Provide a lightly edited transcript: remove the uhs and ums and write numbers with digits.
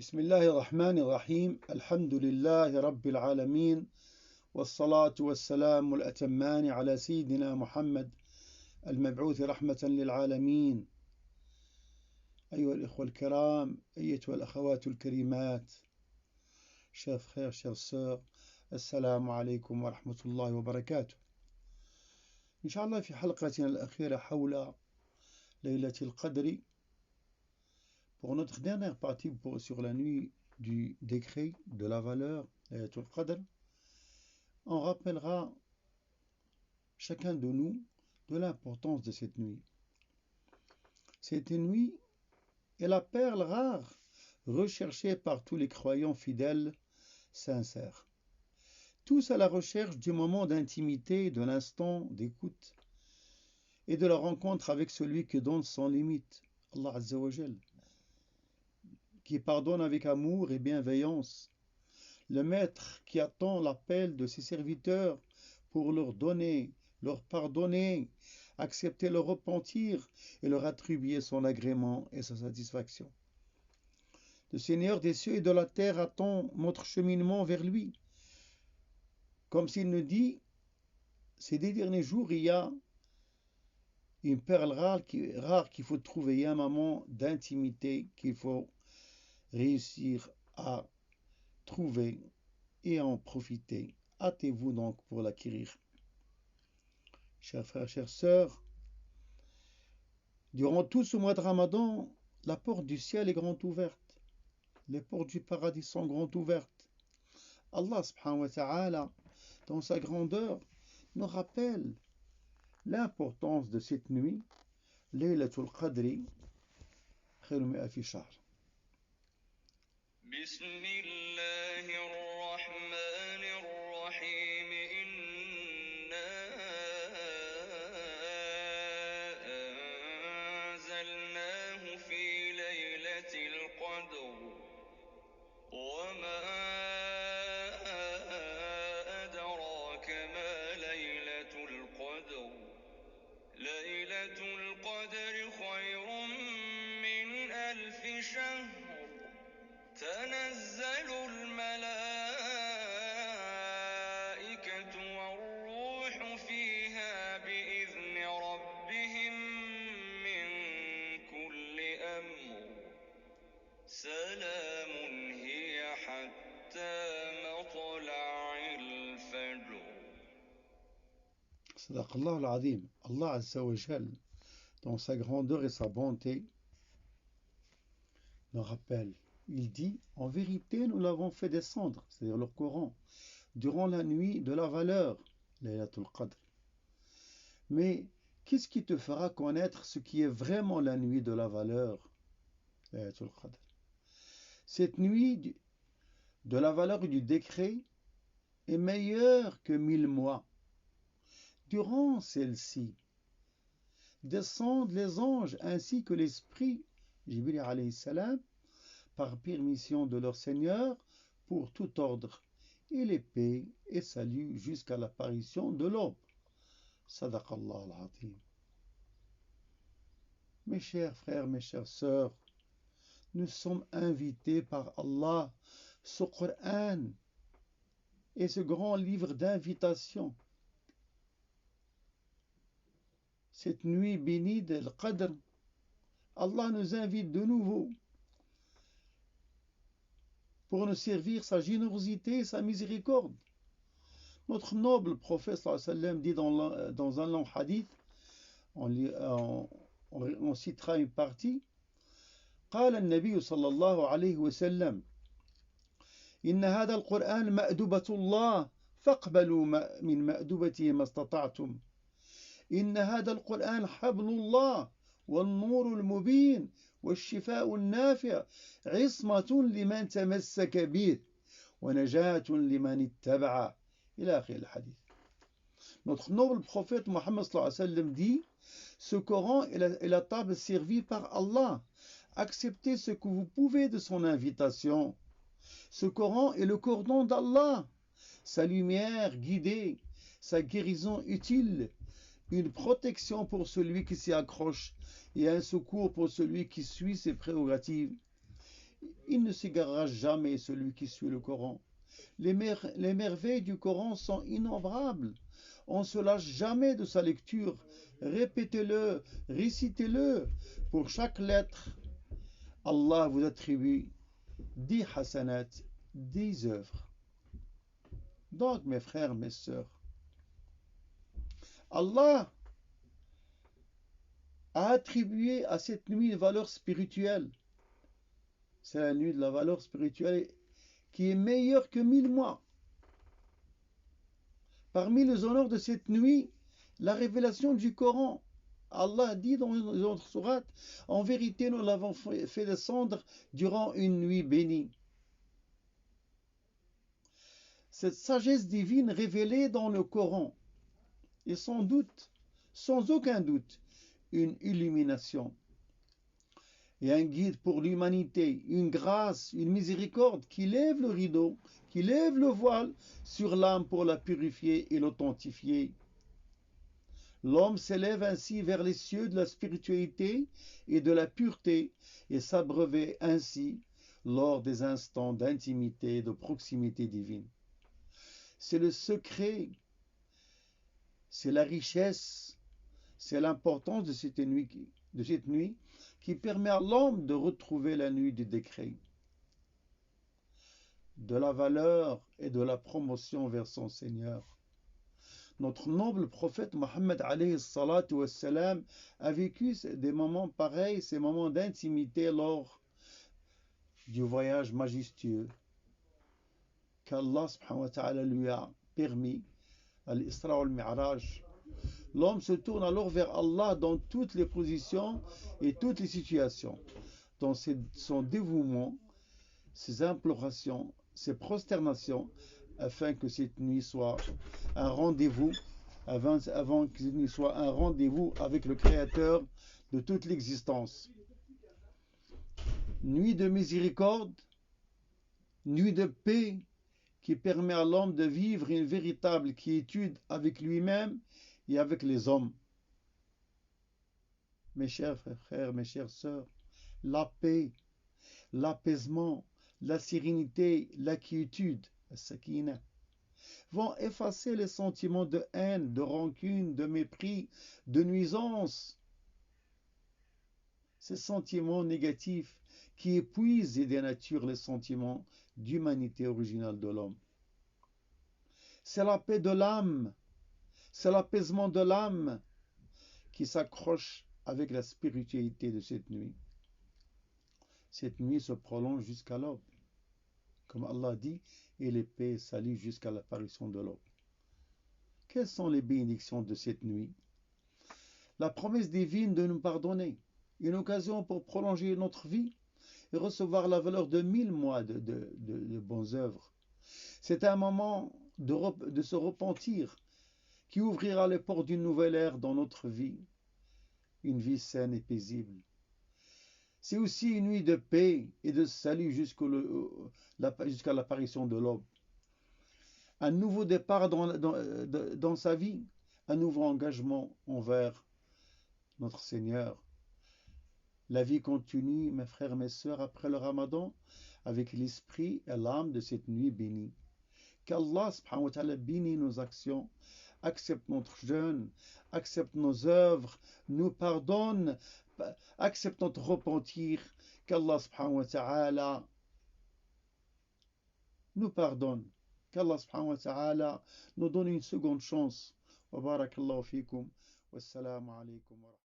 بسم الله الرحمن الرحيم الحمد لله رب العالمين والصلاة والسلام الأتمان على سيدنا محمد المبعوث رحمة للعالمين. أيها الإخوة الكرام، أيتها الأخوات الكريمات، chers frères, chères sœurs, السلام عليكم ورحمة الله وبركاته. إن شاء الله في حلقتنا الأخيرة حول ليلة القدر. Pour notre dernière partie sur la nuit du décret de la valeur Laylatul Qadr, on rappellera chacun de nous de l'importance de cette nuit. Cette nuit est la perle rare recherchée par tous les croyants fidèles, sincères. Tous à la recherche du moment d'intimité, de l'instant d'écoute et de la rencontre avec celui qui donne sans limite, Allah Azza wa Jal, qui pardonne avec amour et bienveillance, le Maître qui attend l'appel de ses serviteurs pour leur donner, leur pardonner, accepter leur repentir et leur attribuer son agrément et sa satisfaction. Le Seigneur des cieux et de la terre attend notre cheminement vers lui. Comme s'il nous dit, ces 10 derniers jours, il y a une perle rare qu'il faut trouver, il y a un moment d'intimité qu'il faut réussir à trouver et en profiter. Hâtez-vous donc pour l'acquérir. Chers frères, chères sœurs, durant tout ce mois de Ramadan, la porte du ciel est grande ouverte. Les portes du paradis sont grandes ouvertes. Allah subhanahu wa ta'ala, dans sa grandeur, nous rappelle l'importance de cette nuit, Laylatul Qadri, khayru min alfi shahr. بسم الله الرحمن الرحيم إنا أنزلناه في ليلة القدر وما أدراك ما ليلة القدر ليلة القدر خير من 1000 شهر تنزل الملائكة والروح فيها بإذن ربهم من كل أمر سلام هي حتى مطلع الفجر. صدق الله العظيم. Allah Azza wa Jal, dans sa grandeur et sa bonté, nous rappelle. Il dit, en vérité, nous l'avons fait descendre, c'est-à-dire le Coran, durant la nuit de la valeur, Laylatul Qadr. Mais qu'est-ce qui te fera connaître ce qui est vraiment la nuit de la valeur, Laylatul Qadr? Cette nuit de la valeur du décret est meilleure que 1000 mois. Durant celle-ci, descendent les anges ainsi que l'esprit, Jibril alayhi salam, par permission de leur Seigneur, pour tout ordre, et les paix et salut jusqu'à l'apparition de l'aube. Sadaqallah al-Azim. Mes chers frères, mes chères sœurs, nous sommes invités par Allah, ce Coran et ce grand livre d'invitation. Cette nuit bénie de Qadr, Allah nous invite de nouveau pour nous servir sa générosité et sa miséricorde. Notre noble prophète sallallahu alayhi wa sallam dit dans un long hadith, on citera une partie, قال النبي صلى الله عليه وسلم إن هذا القرآن مأدبة الله فاقبلوا من مأدبته ما استطعتم إن هذا القرآن حبل الله والنور المبين والشفاء النافع عصمة لمن تمسك به ونجاة لمن اتبع إلى آخر الحديث. Notre noble prophète Mohammed sallallahu alayhi wa sallam dit, ce Coran est la table servie par Allah. Acceptez ce que vous pouvez de son invitation. Ce Coran est le cordon d'Allah, sa lumière guidée, sa guérison utile, une protection pour celui qui s'y accroche et un secours pour celui qui suit ses prérogatives. Il ne s'égarera jamais celui qui suit le Coran. Les merveilles du Coran sont innombrables. On ne se lâche jamais de sa lecture. Répétez-le, récitez-le. Pour chaque lettre, Allah vous attribue 10 hasanat, 10 œuvres. Donc, mes frères, mes sœurs, Allah a attribué à cette nuit une valeur spirituelle. C'est la nuit de la valeur spirituelle qui est meilleure que 1000 mois. Parmi les honneurs de cette nuit, la révélation du Coran. Allah dit dans une autre sourate, en vérité, nous l'avons fait descendre durant une nuit bénie. Cette sagesse divine révélée dans le Coran est sans doute, sans aucun doute, une illumination et un guide pour l'humanité, une grâce, une miséricorde qui lève le rideau, qui lève le voile sur l'âme pour la purifier et l'authentifier. L'homme s'élève ainsi vers les cieux de la spiritualité et de la pureté et s'abreuve ainsi lors des instants d'intimité et de proximité divine. C'est le secret, c'est la richesse, c'est l'importance de cette nuit qui permet à l'homme de retrouver la nuit du décret, de la valeur et de la promotion vers son Seigneur. Notre noble prophète Mohammed alayhi salatu wassalam a vécu des moments pareils, ces moments d'intimité lors du voyage majestueux qu'Allah subhanahu wa ta'ala lui a permis, à l'Isra wal-Mi'raj. L'homme se tourne alors vers Allah dans toutes les positions et toutes les situations, dans son dévouement, ses implorations, ses prosternations, afin que cette nuit soit un rendez-vous, avant que cette nuit soit un rendez-vous avec le Créateur de toute l'existence. Nuit de miséricorde, nuit de paix, qui permet à l'homme de vivre une véritable quiétude avec lui-même et avec les hommes. Mes chers frères, mes chères sœurs, la paix, l'apaisement, la sérénité, la quiétude, la sakina, vont effacer les sentiments de haine, de rancune, de mépris, de nuisance. Ces sentiments négatifs qui épuisent et dénaturent les sentiments d'humanité originale de l'homme. C'est la paix de l'âme, c'est l'apaisement de l'âme qui s'accroche avec la spiritualité de cette nuit. Cette nuit se prolonge jusqu'à l'aube, comme Allah dit, et l'épée s'allie jusqu'à l'apparition de l'aube. Quelles sont les bénédictions de cette nuit? La promesse divine de nous pardonner, une occasion pour prolonger notre vie et recevoir la valeur de 1000 mois de bonnes œuvres. C'est un moment de se repentir qui ouvrira les portes d'une nouvelle ère dans notre vie, une vie saine et paisible. C'est aussi une nuit de paix et de salut jusqu'à l'apparition de l'aube. Un nouveau départ dans sa vie, un nouveau engagement envers notre Seigneur. La vie continue, mes frères, mes sœurs, après le Ramadan, avec l'esprit et l'âme de cette nuit bénie. Qu'Allah subhanahu wa ta'ala bénisse nos actions, accepte notre jeûne, accepte nos œuvres, nous pardonne, accepte notre repentir. Qu'Allah subhanahu wa ta'ala nous pardonne. Qu'Allah subhanahu wa ta'ala nous donne une seconde chance. Wa barakallahu fikum. Wassalamu alaykum wa rahmatullahi.